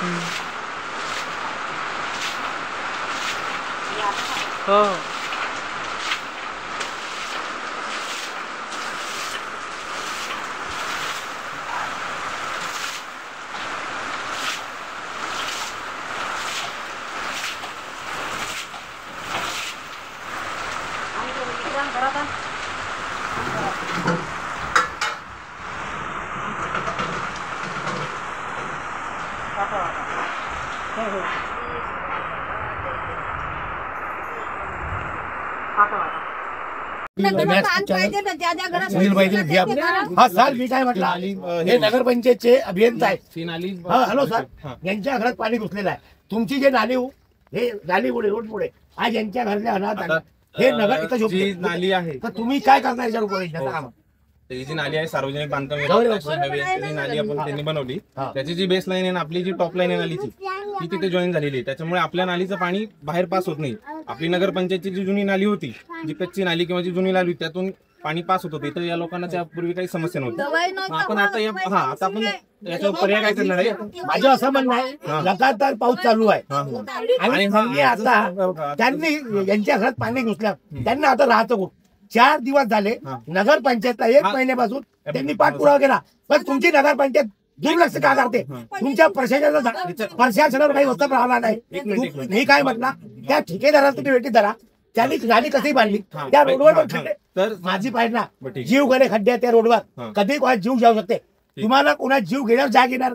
हो सुनील भाई हा सर मी काय म्हटलं हे नगरपंचायतचे अभियंता आहेत. हॅलो सर, यांच्या घरात पाणी घुसलेलं आहे. तुमची जे नाली हे नाली पुढे रोड पुढे आज यांच्या घरच्या अनाथ हे नगर इथं जी नाली आहे तर तुम्ही काय करणार याच्यावर उपाययोजना? ही जी नाली आहे सार्वजनिक बांधकाम विभागाची नाली आपण त्यांनी बनवली. त्याची जी बेस लाईन आहे ना, आपली जी टॉप लाईन आहे नालीची ती तिथे जॉईन झालेली आहे. त्याच्यामुळे आपल्या नालीचं पाणी बाहेर पास होत नाही. आपली नगरपंचायतची जी जुनी नाली होती, जी कच्ची नाली किंवा जी जुनी नाली त्यातून पाणी पास होत होते. तर या लोकांना त्यापूर्वी काही समस्या नव्हती. आपण आता आता आपण याच्यावर पर्याय काय करणार आहे? माझं असं म्हणणं आहे, लगातार पाऊस चालू आहे आणि आता त्यांनी यांच्या घरात पाणी घुसल्या, त्यांना आता राहतं कुठं? 4 दिवस झाले नगरपंचायतला 1 महिन्यापासून त्यांनी पाठपुरावा केला, पण तुमची नगरपंचायत दुर्लक्ष का करते? तुमच्या प्रशासनावर काही होतं राहणार नाही. मी काय म्हटलं, त्या ठेकेदाराला तुम्ही भेटी धरा, त्यांनी नाली कशी बांधली त्या रोडवर तर माझी पाहिजे ना, जीव गेले खड्डे त्या रोडवर, कधी कोणा जीव जाऊ शकते. तुम्हाला कोणा जीव घेण्यावर जाग येणार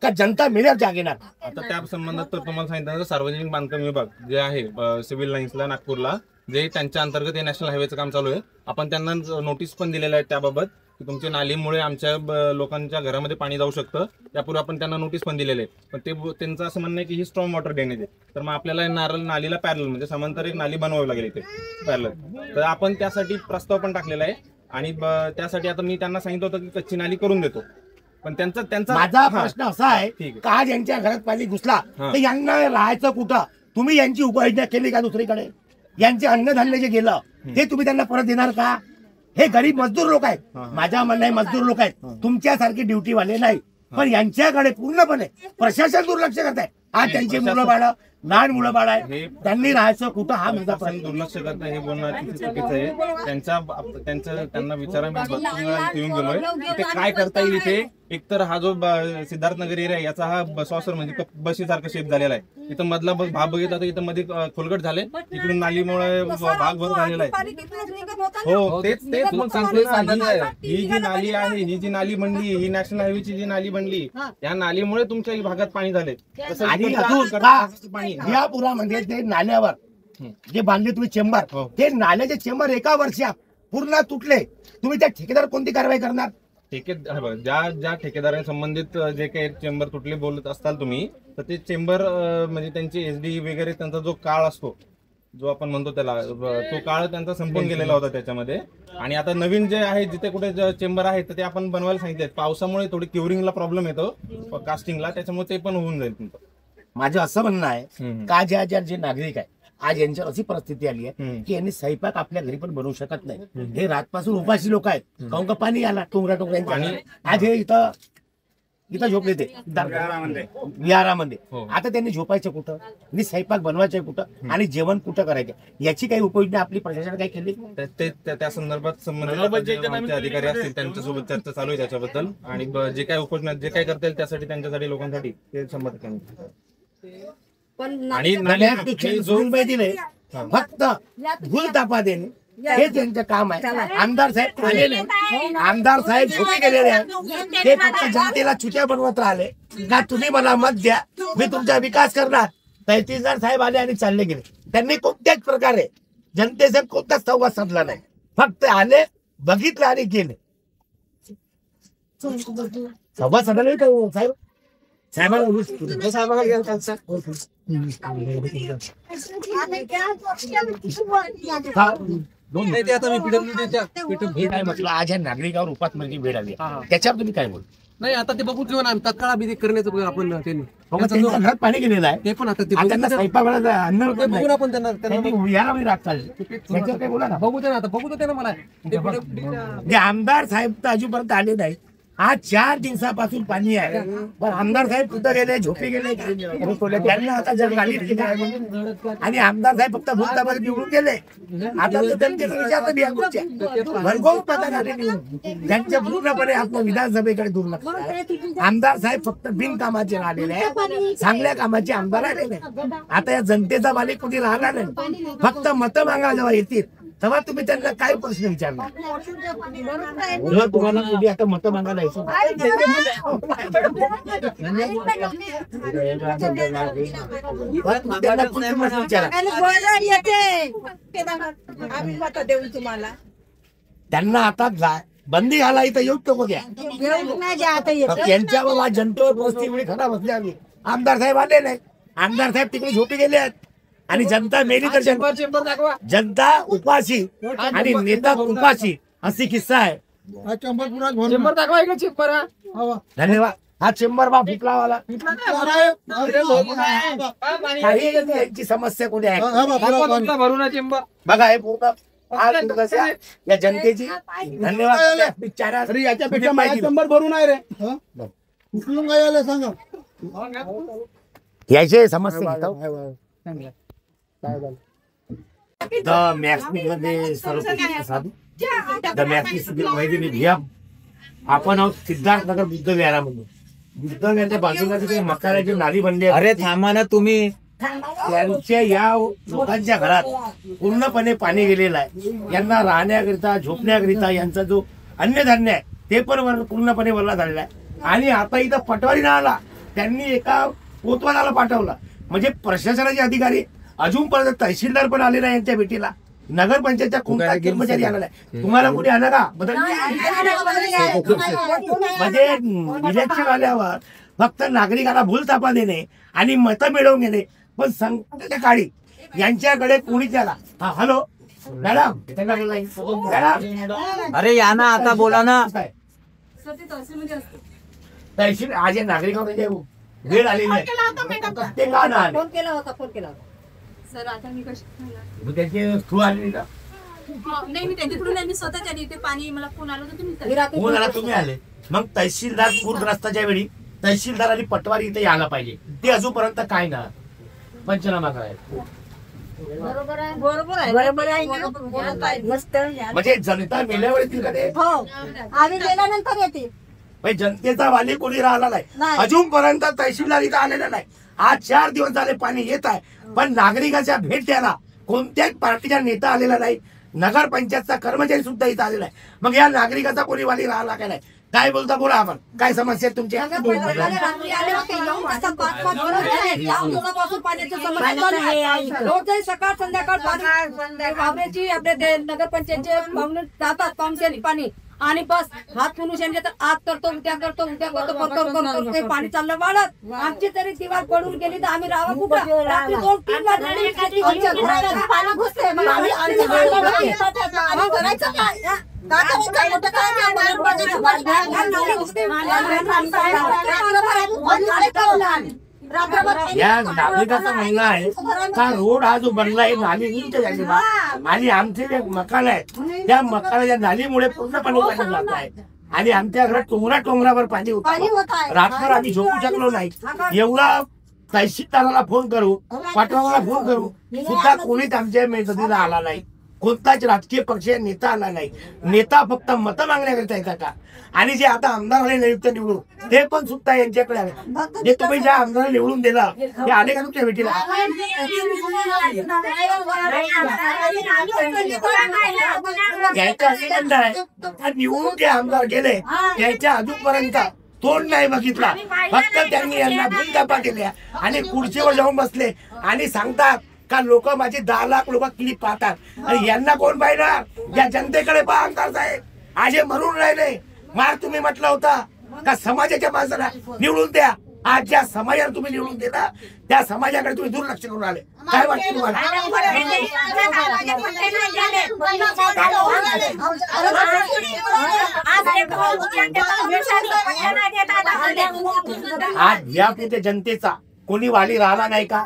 का जनता मिळण्यावर जाग येणार? आता त्या संबंधात तर तुम्हाला सांगितलं, सार्वजनिक बांधकाम विभाग जे आहे सिव्हिल लाईन्सला नागपूरला, जे त्यांच्या अंतर्गत हे नॅशनल हायवेचं काम चालू आहे. आपण त्यांना नोटीस पण दिलेलं आहे त्याबाबत की तुमच्या नालीमुळे आमच्या लोकांच्या घरामध्ये पाणी जाऊ शकतं. त्यापूर्वी आपण त्यांना नोटीस पण दिलेले आहे. पण ते त्यांचं असं म्हणणं आहे की ही स्ट्रॉंग वॉटर ड्रेनेज आहे. तर मग आपल्याला नालीला पॅरल म्हणजे समांतर एक नाली बनवावी लागेल इथे पॅरल. तर आपण त्यासाठी प्रस्ताव पण टाकलेला आहे आणि त्यासाठी आता मी त्यांना सांगितलं होतं की कच्ची नाली करून देतो. पण त्यांचा माझा प्रश्न असा आहे का ज्यांच्या घरात पाणी घुसला तर यांना राहायचं कुठं? तुम्ही यांची उपाययोजना केली का दुसरीकडे? यांचे अन्नधान्य जे गेलं ते तुम्ही त्यांना परत देणार का? हे गरीब मजदूर लोक आहेत. माझ्या म्हणणं आहे मजदूर लोक आहेत, तुमच्यासारखे ड्युटीवाले नाही. पण यांच्याकडे पूर्णपणे प्रशासन दुर्लक्ष करत आहे. आज त्यांची मुलं बाळ लहान मुलं बाळ आहे, त्यांनी राहायचं कुठं हा माझा प्रश्न. दुर्लक्ष करत हे बोलणं चुकीचं आहे. त्यांना विचारा, मी येऊन गेलोय ते काय करता येईल इथे. एकतर हा जो सिद्धार्थनगर एरिया याचा हा सॉसर म्हणजे बशीसारखा शेप झालेला आहे. इथं मधला भाग बघितला तर इथं मध्ये खोलगट झाले, इकडून नालीमुळे भाग भर झालेला आहे. हो तेच मग सांगतो, ही जी नाली आहे, ही जी नाली बनली, ही नॅशनल हायवेची जी नाली बनली, या नालीमुळे तुमच्या भागात पाणी झाले. आणि पाणी या पुरामध्ये ते नाल्यावर जे बांधले तुम्ही चेंबर, ते नाल्याचे चेंबर एका वर्षात पूर्ण तुटले. तुम्ही त्या ठेकेदार कोणती कारवाई करणार? ज्या ठेकेदारांनी संबंधित जे काही चेंबर तुटले बोलत असताल तुम्ही, तर ते चेंबर म्हणजे त्यांची एसडी वगैरे त्यांचा जो काळ असतो, जो आपण म्हणतो त्याला, तो काळ त्यांचा संपून गेलेला होता त्याच्यामध्ये. आणि आता नवीन जे आहे जिथे कुठे चेंबर आहे तर ते आपण बनवायला सांगितले. पावसामुळे थोडी क्युरिंगला प्रॉब्लेम येतो कास्टिंगला, त्याच्यामुळे ते पण होऊन जाईल तुमचं. माझं असं म्हणणं आहे का जे नागरिक आहे आज यांच्यावर अशी परिस्थिती आली आहे की यांनी स्वयंपाक आपल्या घरी पण बनवू शकत नाही. हे रातपासून उपाशी लोक आहेत, काहून का पाणी आला टोंगरा. आज हे इथं झोपले ते विहारामध्ये. आता त्यांनी झोपायचं कुठं आणि स्वयंपाक बनवायचं कुठं आणि जेवण कुठं करायचं? याची काही उपाययोजना आपली प्रशासन काय केली? त्या संदर्भात संबंधित अधिकारी असतील त्यांच्यासोबत चर्चा चालू आहे त्याच्याबद्दल. आणि जे काय उपाययोजना जे काय करता येईल त्यासाठी त्यांच्यासाठी लोकांसाठी ते 100% आणि दिले फक्त भूल तापा देणे हे त्यांचं काम आहे. आमदार साहेब आले नाही, आमदार साहेब झोपी गेलेले आहेत. ते फक्त जनतेला चुत्या बनवत राहिले का तुम्ही मला मत द्या, मी तुमचा विकास करणार. तहसीलदार साहेब आले आणि चालले गेले. त्यांनी कोणत्याच प्रकारे जनतेचा कोणताच संवाद साधला नाही. फक्त आले, बघितलं आणि गेले. संवाद साधला नाही का साहेब? आज या नागरिकावर उपात म्हणजे वेळ आली, त्याच्यावर तुम्ही काय बोल? नाही आता ते बघू घेऊन आम्ही तत्काळ अभिषेक करण्याचं आपण घरात पाणी गेलेलं आहे. ते पण आता त्यांना स्वयंपाकाला अन्न बघून आपण त्यांना राग चालले. बघू दे ना, आता बघू दे ना मला. आमदार साहेब तर अजूनपर्यंत आले नाही. आज 4 दिवसापासून पाणी आहे, पण आमदार साहेब कुठं गेले, झोपे गेले, त्यांना आता जग गाडी आणि आमदार साहेब फक्त बोलतामध्ये निवडून गेले. आता तर त्यांचे विचार भरघोस पदाधिकारी निवडून त्यांच्या पूर्णपणे आपल्या विधानसभेकडे दुर्लक्ष आहे. आमदार साहेब फक्त बिनकामाचे राहिलेले आहे, चांगल्या कामाचे आमदार राहिलेले. आता या जनतेचा मालिक कुठे राहणार नाही, फक्त मतं मागायला जेव्हा येतील तेव्हा तुम्ही त्यांना काय प्रश्न विचारणार. तुम्हाला कुठे आता मतं मागायला यायचं त्यांना आता बंदी घाला इथं येऊ नको द्या. यांच्यावर जनतेवर परिस्थिती खराब असली आम्ही. आमदार साहेब आले नाही, आमदार साहेब तिकडे झोपी गेले आहेत आणि जनता मेली तर जनता उपाशी आणि नेता उपाशी अशी किस्सा आहे. धन्यवाद. हा चेंबर बा फुटलावाला काही यांची समस्या कुठे आहे बघा. हे पूर्ण या जनतेची धन्यवाद. याच्यापेक्षा माहिती शंभर भरून आहे रे सांगा याची समस्या आपण आहोत सिद्धार्थनगर बुद्ध विहारामध्ये. बुद्ध विहाराच्या बाजूला तिथे मकाराची नाली बनली. अरे थांबा ना तुम्ही. त्यांच्या या लोकांच्या घरात पूर्णपणे पाणी गेलेलं आहे. यांना राहण्याकरिता झोपण्याकरिता यांचा जो अन्नधान्य आहे ते पण पूर्णपणे वल्ला झालेला आहे. आणि आता इथं पटवारी ना आला, त्यांनी एका कोतवालाला पाठवला. म्हणजे प्रशासनाचे अधिकारी अजूनपर्यंत तहसीलदार पण आले नाही यांच्या भेटीला. नगरपंचायतच्या कोणता कर्मचारी आला नाही. तुम्हाला कुठे आला का म्हणजे इलेक्शन आल्यावर फक्त नागरिकांना भूलथापा देणे आणि मतं मिळवून घेणे. पण संकटाच्या काळी यांच्याकडे कोणीच आला. हॅलो मॅडम, अरे या ना आता बोला ना. तहसील आज नागरिकांना वेळ आलेली आहे ते का ना फोन केला होता सर. आता मी त्याचे थ्रू आलेली का नाही, मी त्यांच्याकडून यांनी स्वतः त्यांनी ते पाणी मला फोन आला होता. फोन आला तुम्ही आले. मग तहसीलदार पूरग्रस्ताच्या वेळी तहसीलदार आणि पटवारी इथे यायला पाहिजे. ते अजूनपर्यंत काय ना पंचनामा करायला. बरोबर आहे मस्त. म्हणजे जनता मेल्यावर येतील का ते? आम्ही गेल्यानंतर येते. जनतेचा वाली कोणी राहिला नाही अजूनपर्यंत. तहसीलदार इथं आलेला नाही. आज 4 दिवस झाले पाणी येत आहे, पण नागरिकाच्या भेट द्यायला कोणत्याच पार्टीचा नेता आलेला नाही. नगरपंचायतचा कर्मचारी सुद्धा इथं आलेला आहे. मग या नागरिकाचा कोणी वाली राहिला का नाही? काय बोलता बोला आपण. काय समस्या तुमच्या? रोजही सकाळ संध्याकाळ पाण्याची आपल्या नगरपंचायतचे पाहुणे जातात पाहुणचारी पाणी आणि बस हात पुरुष तर आज करतो उद्या करतो ते पाणी चाललं वाढत. आमची तरी दिवार पडून गेली तर आम्ही राहा कुठं. रात्री 2-3 या नागरिकाचं म्हणणं आहे का रोड हा जो बनला आहे नाली उंच झाली बा, आणि आमचे जे मकान आहे त्या मकानाच्या नालीमुळे पूर्णपणे पाणी जात आहे आणि आमच्या घरात टोंगरावर पाणी होत. रात्रभर आम्ही झोपू शकलो नाही. एवढा तहसीलदाराला फोन करू, पाटवाला फोन करू सुद्धा कोणीच आमच्या मदतीला आला नाही. कोणताच राजकीय पक्ष नेता आला नाही. नेता फक्त मतं मागण्याकरिता येतात का? आणि जे आता आमदार आले नियुक्त निवडून ते पण सुद्धा यांच्याकडे आले. जे तुम्ही ज्या आमदाराला निवडून दिला ते आले का तुमच्या भेटीला? यायचं असे म्हणणं आहे निवडून जे आमदार गेले त्याच्या अजूनपर्यंत तोंड नाही बघितला. फक्त त्यांनी यांना भूलथापा केल्या आणि खुर्चीवर जाऊन बसले आणि सांगतात का लोक माझी 10 लाख लोक क्लिप पाहतात. आणि यांना कोण पाहिणार? या जनतेकडे पहा आमदार साहेब. आज हे मरून राहिले. मार तुम्ही म्हटलं होता का समाजाच्या माणसाला निवडून द्या. आज ज्या समाजाला तुम्ही निवडून दिला त्या समाजाकडे तुम्ही दुर्लक्ष करून आले. काय वाटतं तुम्हाला? आज या पुढे जनतेचा कोणी वाली राहिला नाही का?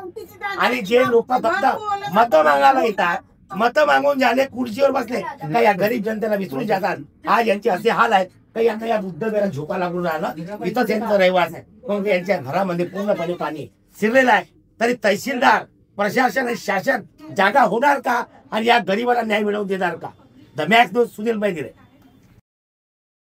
आणि जे लोक फक्त मतं मागायला येतात, मतं मागून झाले खुर्चीवर बसले का या गरीब जनतेला विसरून जातात. आज यांचे असे हाल आहेत. काही आता या बुद्धगरा झोपा लागून राहिला, इथंच यांचा रहिवास आहे. मग यांच्या घरामध्ये पूर्णपणे पाणी शिरलेलं आहे. तरी तहसीलदार, प्रशासन आणि शासन जागा होणार का आणि या गरीबाला न्याय मिळवून देणार का? The Max news, Sunil बैदिरे.